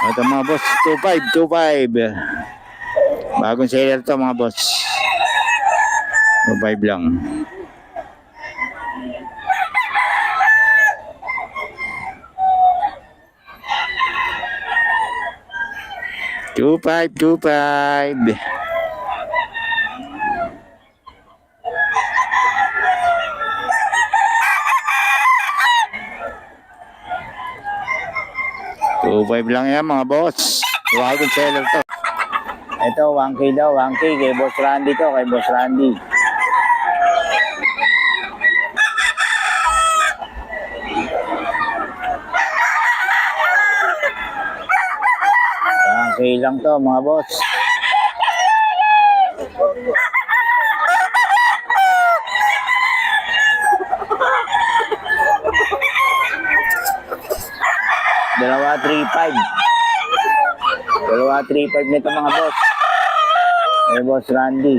Ito mga boss, 2.5, 2.5. Bagong seller to mga boss. 2.5 lang. Two five. 2.5 lang yan mga boss. Bagong seller to. Ito 1K daw, 1K kay Boss Randy to, kay Boss Randy. Okay lang to mga boss. Dalawa 3.5. Dalawa 3.5 nito mga boss. Eh Boss Randy.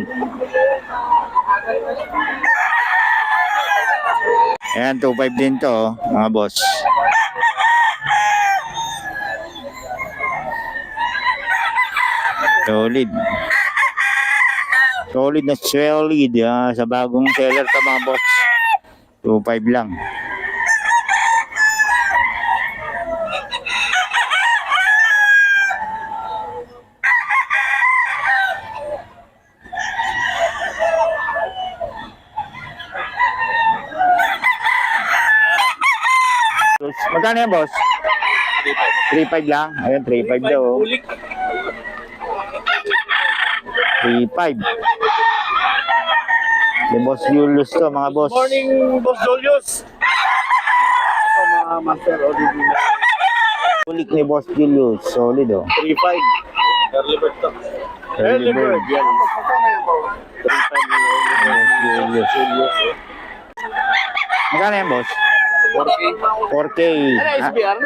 Ayan 2.5 din to mga boss. Solid. Solid na solid sa bagong seller to mga boss. 2.5 lang. Magkano yan boss? 3.5 lang. Ayun 3.5 daw. 3.5. Si Boss Julius to mga boss. Good morning, Boss Julius. Ito mga master original. Ulik ni Boss Julius. Solid 3.5. Early bird to. Early bird. Yan. 3.5 Julius. Magkano yan boss? 4K. 4K. Ano SBR?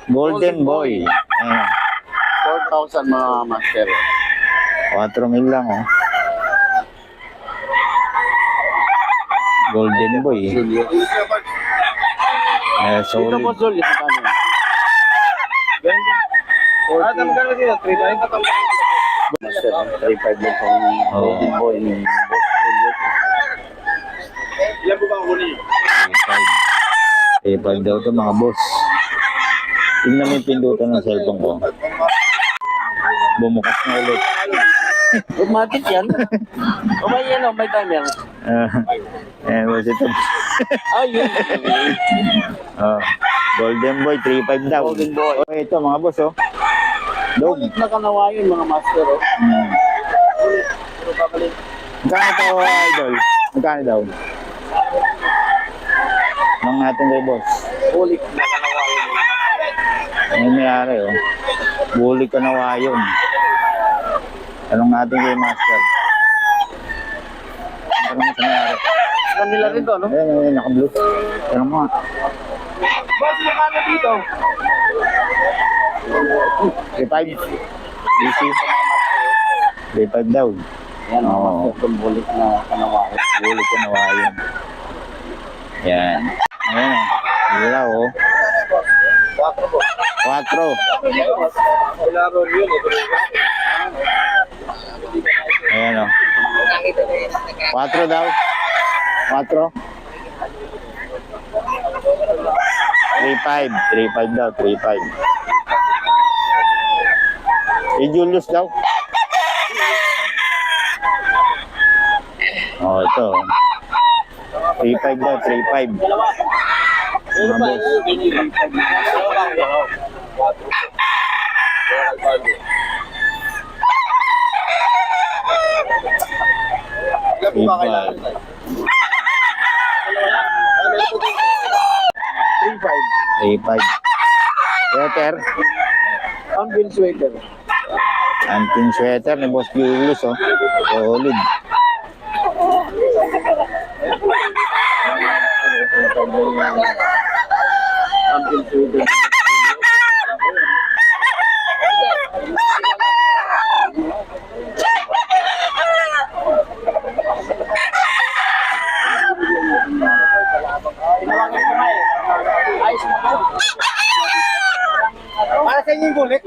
Golden Boy. Ayan. 4,000 mga master. 4,000 lang Golden Boy. Julius. Ito Solid. Boss Julius. Magkano? Magkano dito? 3.5? Master, 3.5 lang pang Golden Boy ni Boss Julius. Ilan po ba ang huli? 3.5 daw to mga boss. Tingnan mo yung pindutan ng cellphone ko. Bumukas na ulit. Automatic yan. O may yan o, may timer. Boss ito. Yun. Golden Boy 3.5 daw. Golden Boy. Ito mga boss Dog. Ulit na kanawa yun mga master o. Ulit. Pero babalik. Magkano to idol? Magkano daw? Nang natin kay boss. Ulit na kanawa yun. Ano nangyari Bulik ka na wayon. Tanong natin kay master. Tanong mo sa nangyari. Kanila rin to, no? Ayan, naka-blue. Tanong mo Boss, magkano dito? 3.5. Easy. 3.5 daw. Yan mga master, itong bulik na kanawa. Bulik ka na wayon. Yan. Ayan Ilaw 4 po. 4. Laro yun Ayan 4 daw. 4. 3.5. 3.5 daw. 3.5. Julius daw. Ito. 3.5 daw. 3.5. Mga boss. Ilan po ba kailangan? 3.5. 3.5. Sweater. Anvil sweater. Anting sweater ni Boss Julius Solid. Anvil sweater. Tinawagan ko nga ayos mo. yung kulit.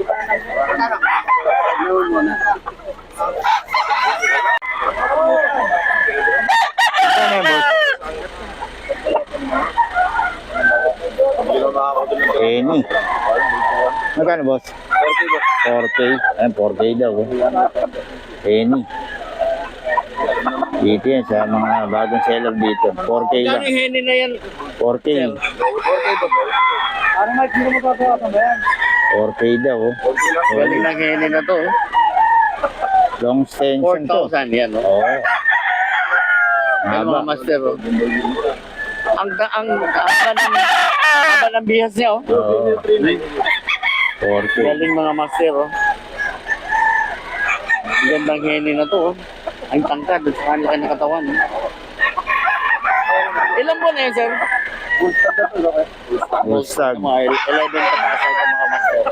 Ano yan, boss? Eni. Magkano, boss? 4K. Ayan, 4K daw. Eni. Dito yan sa mga bagong seller dito. 4K lang. Heni na yan? 4K. Parang may kilo magkakawa ka ba yan? 4K daw. Galing ng heni na to. Long extension to. 4,000 yan, no? Oo. Yan Haba. mga master, oh. Haba ng bihas niya, oh. Oo. 4K. Galing mga master, oh. Ang gandang heni na to, oh. Ang tangkad, at saka laki ng katawan, oh. Ilan po na yun, sir? Mustag. Mga 11 pataas ito, mga master.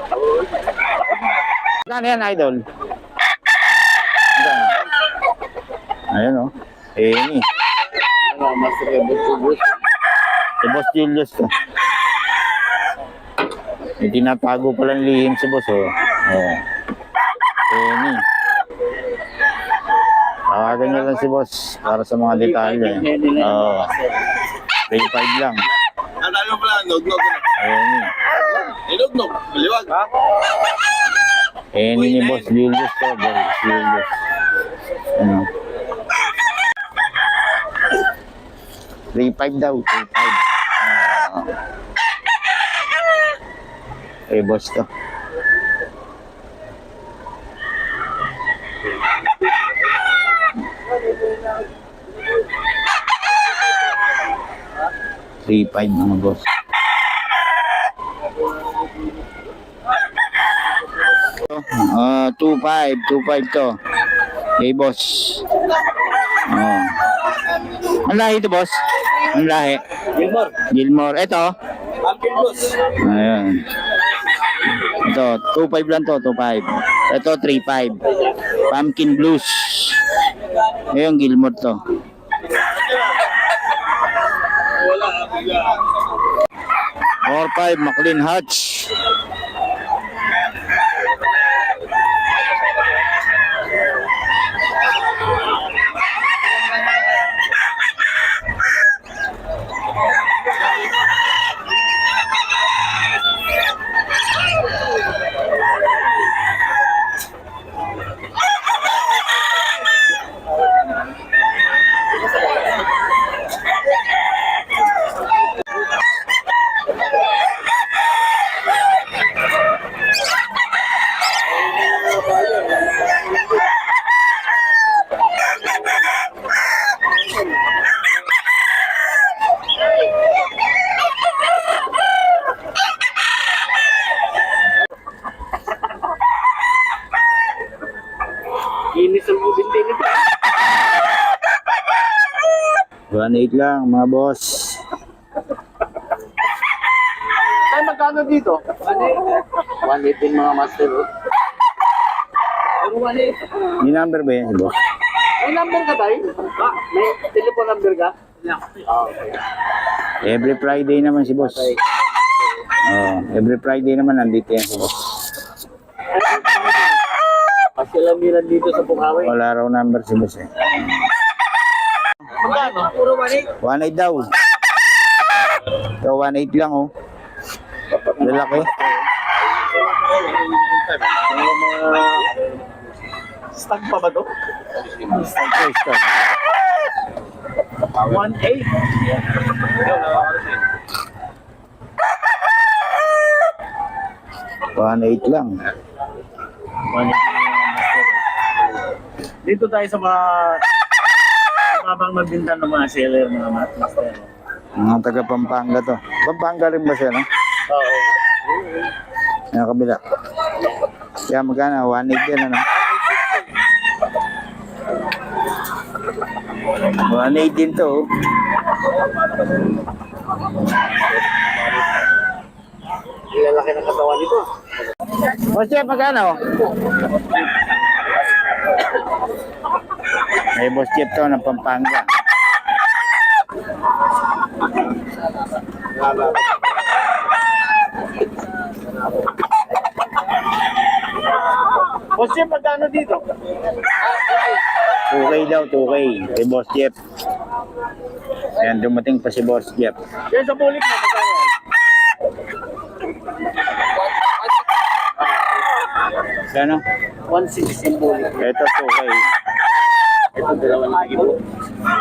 Saan yan, idol? Saan? Ayan, oh. Eni. Mga master, bus. Si Boss Julius to. May tinatago pala ng lihim si Boss, oh. Oh. Eni. Tawagan niyo lang si Boss para sa mga detalye. Oo. 3.5 lang. Ano pala, nugnog. Eni. Nugnog, maliwag. Ha? Eni ni Boss Julius to. Boss Julius. Ano? 3.5 daw. 3.5. Boss to. $3.5 mga boss. 2.5 to. Okay, boss. Oh. Ang lahi ito, boss. Ang lahi. Gilmore. Gilmore. Ito. Pumpkin Blues. Ayan. Ito, 2.5 lang to, 2.5. Ito, 3.5. Pumpkin Blues. Ayun, Gilmore to. Wala. 4.5, McLean Hutch. Inis ang bubindi nito. 1.8 lang mga boss. Ay, magkano dito? 1.8 din mga master. Ano 1.8? May number ba yan si boss? May number ka tayo? May telephone number ka? Okay. Every Friday naman si boss. Oh, every Friday naman nandito yan si boss. Kasi lamiran dito sa Bukawi. Wala raw number si boss eh. Magkano? Puro 1.8. 1.8 daw. Ito 1.8 lang oh. Lalaki. Stag pa ba to? Stag ko, stag. 1.8. 1.8 lang. Dito tayo sa mga mabang magbinta ng mga seller, mga master. Mga taga Pampanga to. Pampanga rin ba siya, no? Oo. Yung kabila. Kaya magkano? 1.8 yan, ano? 1.8 din to, oh. Ilalaki ng katawan nito. O, chef, magkano? May boss chef to ng Pampanga. Boss Jeff, magkano dito? 2K daw, 2K. Kay Boss Jeff. Ayan, dumating pa si Boss Jeff. Yan sa bulik mo, magkano? Gano? 160 bulik. Ito, 2K. Ito, 2,000.